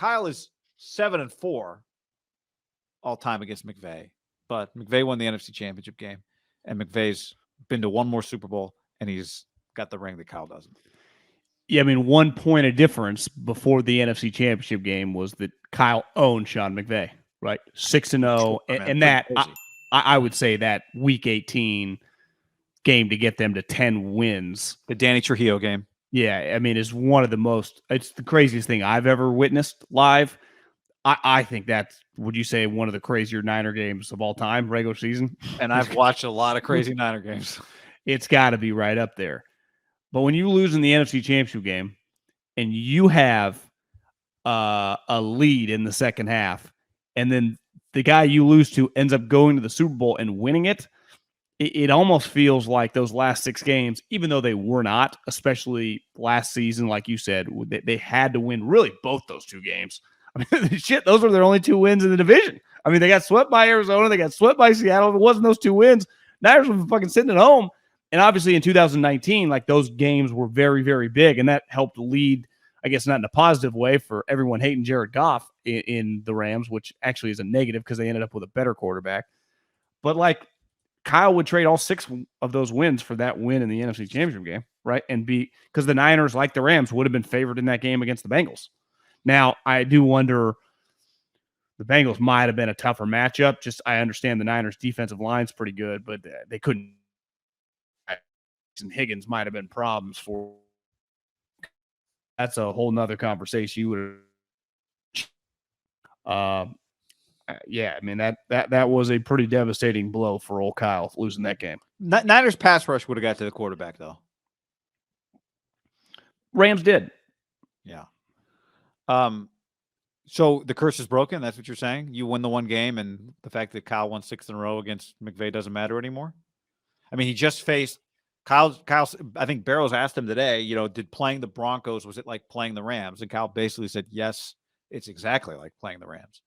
Kyle is 7-4 all time against McVay, but McVay won the NFC Championship game, and McVay's been to one more Super Bowl, and he's got the ring that Kyle doesn't. Yeah, I mean, 1 point of difference before the NFC Championship game was that Kyle owned Sean McVay, right? 6-0, and that I would say that Week 18 game to get them to 10 wins, the Danny Trujillo game. Yeah, I mean, is one of the most. It's the craziest thing I've ever witnessed live. I think that's, would you say, one of the crazier Niner games of all time, regular season? And I've watched a lot of crazy Niner games. It's got to be right up there. But when you lose in the NFC Championship game and you have a lead in the second half, and then the guy you lose to ends up going to the Super Bowl and winning it, it almost feels like those last 6 games, even though they were not, especially last season, like you said, they had to win really both those 2 games. I mean, shit, those were their only 2 wins in the division. I mean, they got swept by Arizona. They got swept by Seattle. If it wasn't those 2 wins, Niners were fucking sitting at home. And obviously in 2019, like, those games were very, very big. And that helped lead, I guess not in a positive way, for everyone hating Jared Goff in the Rams, which actually is a negative because they ended up with a better quarterback. But, like, Kyle would trade all 6 of those wins for that win in the NFC Championship game, right? And because the Niners, like the Rams, would have been favored in that game against the Bengals. Now, I do wonder, the Bengals might have been a tougher matchup. Just, I understand the Niners' defensive line's pretty good, but they couldn't. And Higgins might have been problems for. That's a whole nother conversation. You would. Yeah, I mean, that was a pretty devastating blow for old Kyle, losing that game. Niners pass rush would have got to the quarterback, though. Rams did. Yeah. So the curse is broken. That's what you're saying. You win the one game, and the fact that Kyle won 6 in a row against McVay doesn't matter anymore. I mean, he just faced Kyle. I think Barrows asked him today, did playing the Broncos, was it like playing the Rams? And Kyle basically said, yes, it's exactly like playing the Rams.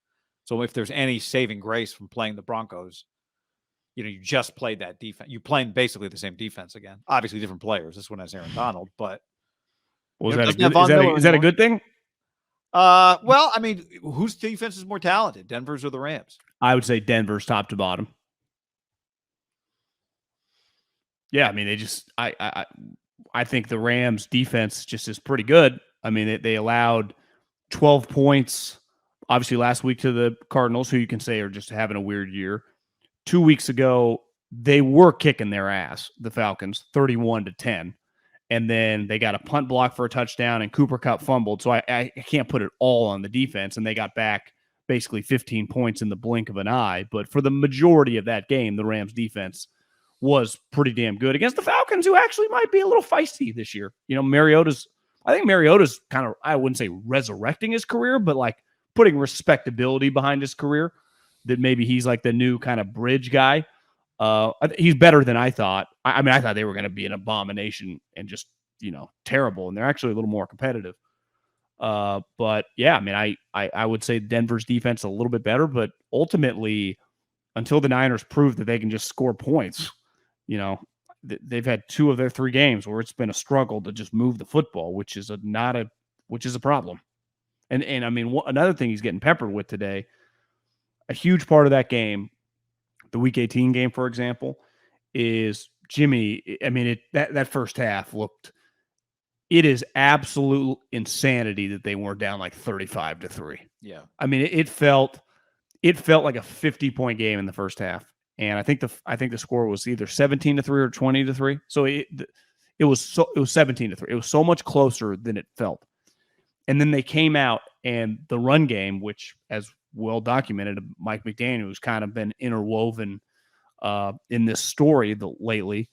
So if there's any saving grace from playing the Broncos, you just played that defense. You playing basically the same defense again. Obviously different players. This one has Aaron Donald, but is that a good thing? Well, I mean, whose defense is more talented, Denver's or the Rams? I would say Denver's top to bottom. Yeah, I mean, they just I think the Rams defense just is pretty good. I mean, they allowed 12 points, obviously last week, to the Cardinals, who you can say are just having a weird year. 2 weeks ago, they were kicking their ass, the Falcons, 31-10. And then they got a punt block for a touchdown, and Cooper Kupp fumbled. So I can't put it all on the defense. And they got back basically 15 points in the blink of an eye. But for the majority of that game, the Rams defense was pretty damn good against the Falcons, who actually might be a little feisty this year. I think Mariota's kind of, I wouldn't say resurrecting his career, but like putting respectability behind his career, that maybe he's like the new kind of bridge guy. He's better than I thought. I mean, I thought they were going to be an abomination and just, terrible. And they're actually a little more competitive. But yeah, I mean, I would say Denver's defense a little bit better, but ultimately, until the Niners prove that they can just score points, they've had 2 of their 3 games where it's been a struggle to just move the football, which is a problem. And I mean, another thing he's getting peppered with today, a huge part of that game, the Week 18 game, for example, is Jimmy. I mean, that first half looked, it is absolute insanity that they weren't down like 35-3. Yeah. I mean, it felt like a 50-point game in the first half. And I think the score was either 17-3 or 20-3. So it was 17-3. It was so much closer than it felt. And then they came out, and the run game, which, as well documented, Mike McDaniel, who's kind of been interwoven in this story lately,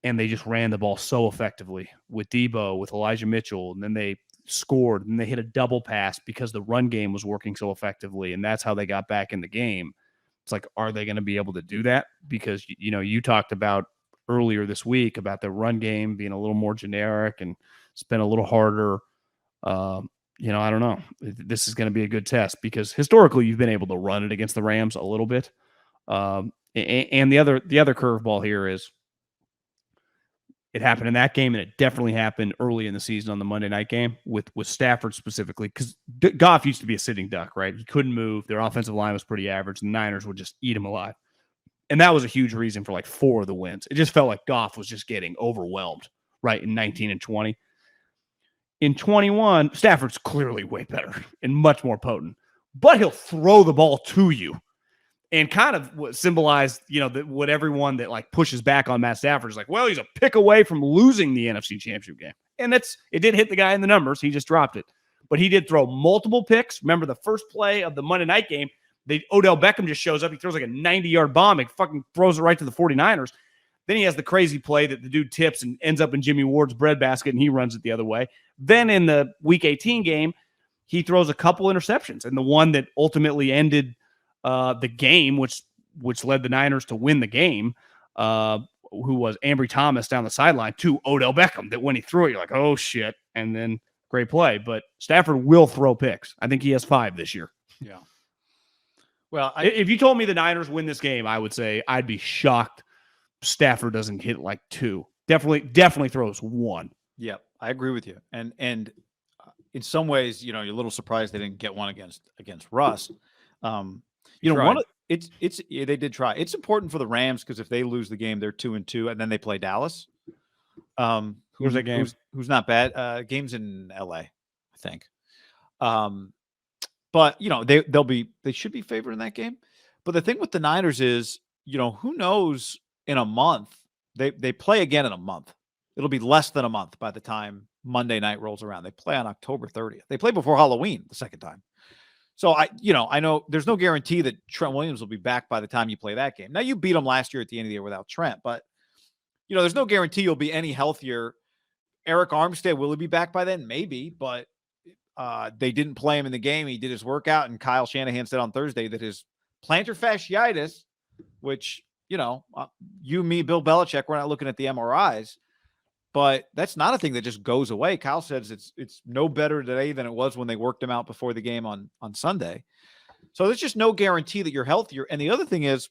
and they just ran the ball so effectively with Debo, with Elijah Mitchell, and then they scored, and they hit a double pass because the run game was working so effectively, and that's how they got back in the game. It's like, are they going to be able to do that? Because, you talked about earlier this week about the run game being a little more generic and it's been a little harder. I don't know. This is going to be a good test because historically you've been able to run it against the Rams a little bit. And the other curveball here is, It happened in that game, and it definitely happened early in the season on the Monday night game with Stafford specifically, because Goff used to be a sitting duck, right? He couldn't move. Their offensive line was pretty average. The Niners would just eat him alive. And that was a huge reason for like 4 of the wins. It just felt like Goff was just getting overwhelmed, right, in 19 and 20. In 21, Stafford's clearly way better and much more potent, but he'll throw the ball to you. And kind of what symbolized, what everyone that like pushes back on Matt Stafford is like, well, he's a pick away from losing the NFC Championship game. And it did hit the guy in the numbers. He just dropped it. But he did throw multiple picks. Remember the first play of the Monday night game, Odell Beckham just shows up. He throws like a 90-yard bomb. He fucking throws it right to the 49ers. Then he has the crazy play that the dude tips and ends up in Jimmy Ward's breadbasket, and he runs it the other way. Then in the Week 18 game, he throws a couple interceptions. And the one that ultimately ended the game, which led the Niners to win the game, who was Ambry Thomas down the sideline to Odell Beckham, that when he threw it, you're like, oh, shit. And then great play. But Stafford will throw picks. I think he has 5 this year. Yeah. Well, if you told me the Niners win this game, I would say I'd be shocked Stafford doesn't hit like 2. Definitely throws 1. Yeah, I agree with you. And in some ways, you're a little surprised they didn't get one against Russ. They did try. It's important for the Rams because if they lose the game, they're 2-2, and then they play Dallas. Who's that game? Who's not bad. Game's in LA, I think. But they should be favored in that game. But the thing with the Niners is, who knows in a month, they play again in a month. It'll be less than a month by the time Monday night rolls around. They play on October 30th. They play before Halloween the second time. So I know there's no guarantee that Trent Williams will be back by the time you play that game. Now you beat him last year at the end of the year without Trent, but there's no guarantee you'll be any healthier. Eric Armstead, will he be back by then? Maybe, but they didn't play him in the game. He did his workout, and Kyle Shanahan said on Thursday that his plantar fasciitis, which, you, me, Bill Belichick, we're not looking at the MRIs, but that's not a thing that just goes away. Kyle says it's no better today than it was when they worked him out before the game on Sunday. So there's just no guarantee that you're healthier. And the other thing is,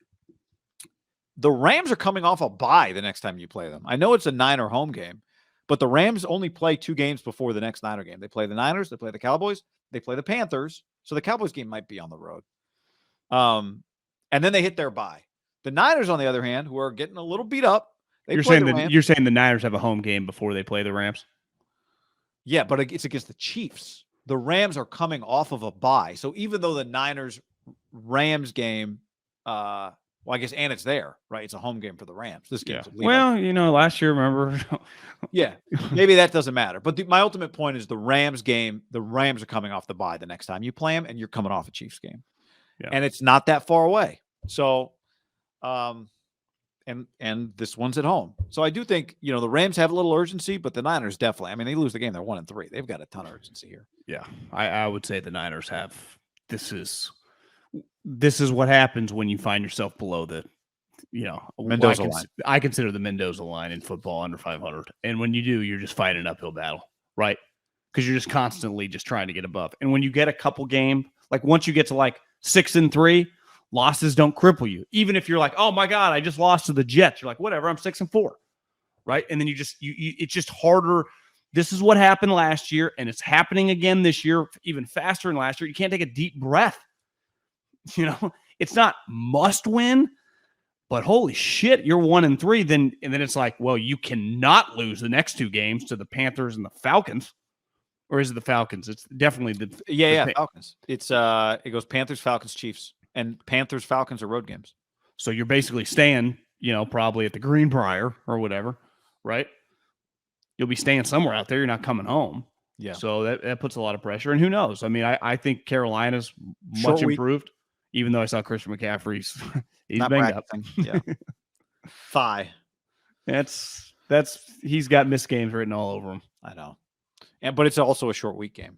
the Rams are coming off a bye the next time you play them. I know it's a Niner home game, but the Rams only play 2 games before the next Niner game. They play the Niners, they play the Cowboys, they play the Panthers. So the Cowboys game might be on the road. And then they hit their bye. The Niners, on the other hand, who are getting a little beat up, you're saying the Niners have a home game before they play the Rams? Yeah, but it's against the Chiefs. The Rams are coming off of a bye. So even though the Niners-Rams game, well, I guess, and it's there, right? It's a home game for the Rams. This game's well, last year, remember? Yeah, maybe that doesn't matter. But my ultimate point is the Rams game, the Rams are coming off the bye the next time you play them, and you're coming off a Chiefs game. Yeah. And it's not that far away. So, and this one's at home. So I do think, the Rams have a little urgency, but the Niners definitely. I mean, they lose the game, they're 1-3. They've got a ton of urgency here. Yeah, I would say the Niners have. This is what happens when you find yourself below the, Mendoza line. I consider the Mendoza line in football under 500. And when you do, you're just fighting an uphill battle, right? Because you're just constantly just trying to get above. And when you get a couple game, like once you get to like 6-3, losses don't cripple you. Even if you're like, oh my God, I just lost to the Jets. You're like, whatever, I'm 6-4. Right. And then it's just harder. This is what happened last year, and it's happening again this year, even faster than last year. You can't take a deep breath. It's not must win, but holy shit, you're 1-3. And then it's like, well, you cannot lose the next 2 games to the Panthers and the Falcons. Or is it the Falcons? It's definitely the Falcons. It goes Panthers, Falcons, Chiefs. And Panthers, Falcons are road games. So you're basically staying, probably at the Greenbrier or whatever, right? You'll be staying somewhere out there. You're not coming home. Yeah. So that puts a lot of pressure. And who knows? I mean, I think Carolina's much improved, even though I saw Christian McCaffrey's he's not banged up. Yeah. Thigh. He's got missed games written all over him. I know. But it's also a short week game.